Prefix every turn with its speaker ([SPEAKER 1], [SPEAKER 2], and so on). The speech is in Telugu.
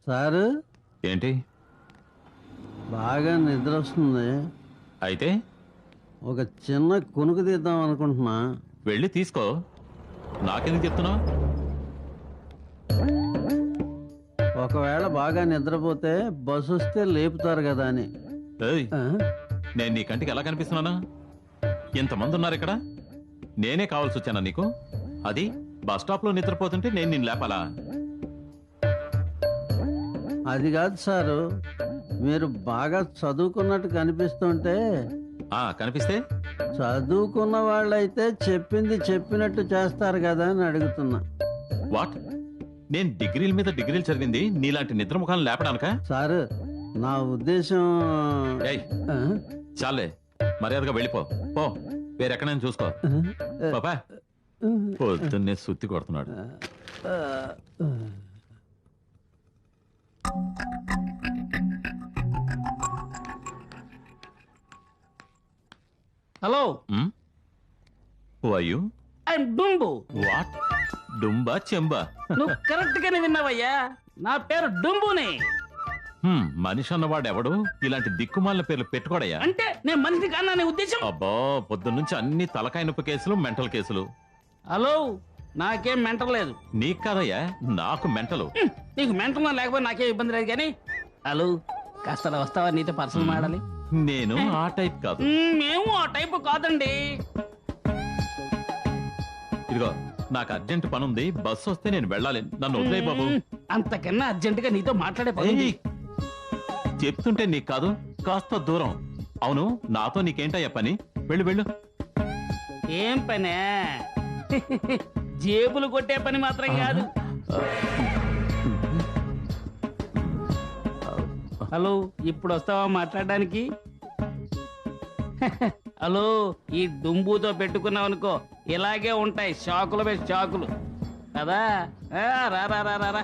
[SPEAKER 1] సారు
[SPEAKER 2] ఏంటి?
[SPEAKER 1] బాగా నిద్ర వస్తుంది.
[SPEAKER 2] అయితే
[SPEAKER 1] ఒక చిన్న కునుకు తీద్దాం అనుకుంటున్నా.
[SPEAKER 2] వెళ్ళి తీసుకో. నాకెందుకు చెప్తున్నావు?
[SPEAKER 1] ఒకవేళ బాగా నిద్రపోతే బస్సు వస్తే లేపుతారు కదా అని.
[SPEAKER 2] ఏయ్,
[SPEAKER 1] ఆ?
[SPEAKER 2] నేను నీ కంటికి ఎలా కనిపిస్తున్నానా? ఇంతమంది ఉన్నారు ఇక్కడ, నేనే కావాల్సి వచ్చానా నీకు? అది బస్ స్టాప్ లో నిద్రపోతుంటే నేను నిన్ను లేపాలా?
[SPEAKER 1] అది కాదు సారు, మీరు బాగా చదువుకున్నట్టు కనిపిస్తుంటే.
[SPEAKER 2] కనిపిస్తే
[SPEAKER 1] చదువుకున్న వాళ్ళైతే చెప్పింది చెప్పినట్టు చేస్తారు కదా అని అడుగుతున్నా.
[SPEAKER 2] వాట్? నేను డిగ్రీల మీద డిగ్రీలు చదివింది నీలాంటి నిద్ర ముఖాలను లేపడానికా?
[SPEAKER 1] సారు, నా ఉద్దేశం.
[SPEAKER 2] ఏయ్,
[SPEAKER 1] ఆ?
[SPEAKER 2] చాలే, మర్యాదగా వెళ్ళిపో. పో, వేరెక్కడైనా చూసుకో. పాపా, పొద్దున్నే సుత్తి కొడుతున్నాడు.
[SPEAKER 3] హలో,
[SPEAKER 2] వాయు
[SPEAKER 3] ఐఎమ్ డుంబు.
[SPEAKER 2] వాట్? డుంబా చెంబా?
[SPEAKER 3] నువ్వు కరెక్ట్ గానే విన్నావయ్యా, నా పేరు డుంబుని.
[SPEAKER 2] మనిషి అన్నవాడు ఎవడు ఇలాంటి దిక్కుమాలిన పేర్లు పెట్టుకోడయ్యా?
[SPEAKER 3] అంటే నేను మనిషి కానా నీ ఉద్దేశం?
[SPEAKER 2] అబ్బా, పొద్దున్నుంచి అన్ని తలకాయ నొప్పి కేసులు, మెంటల్ కేసులు.
[SPEAKER 3] హలో, నాకేం మెంటల్ లేదు.
[SPEAKER 2] నీకు కాదయ్యా, నాకు మెంటలు.
[SPEAKER 3] నీకు మెంటల్ లేకపోతే నాకేం ఇబ్బంది లేదు కానీ. హలో, కాస్త అలా వస్తావా, నీతో పర్సనల్ మాడాలి.
[SPEAKER 2] నేను ఆ టైప్ కాదు.
[SPEAKER 3] మేము ఆ టైపు కాదండి.
[SPEAKER 2] ఇదిగో, నాకు అర్జెంట్ పని ఉంది, బస్సు వస్తే నేను వెళ్ళాలి, నన్ను వదిలేయ్ బాబు.
[SPEAKER 3] అంతకన్నా అర్జెంట్ గా నీతో మాట్లాడే పని ఉంది.
[SPEAKER 2] ఏయ్, చెప్తుంటే నీకు కాదు, కాస్త దూరం. అవును, నాతో నీకేంటయ్యా పని? వెళ్ళు వెళ్ళు.
[SPEAKER 3] ఏం పనే? జేబులు కొట్టే పని మాత్రం కాదు. హలో, ఇప్పుడు వస్తావా మాట్లాడడానికి? హలో, ఈ డుంబుతో పెట్టుకున్నావు అనుకో, ఇలాగే ఉంటాయి షాకులు మీద షాకులు కదా. రా రా రా రా రా.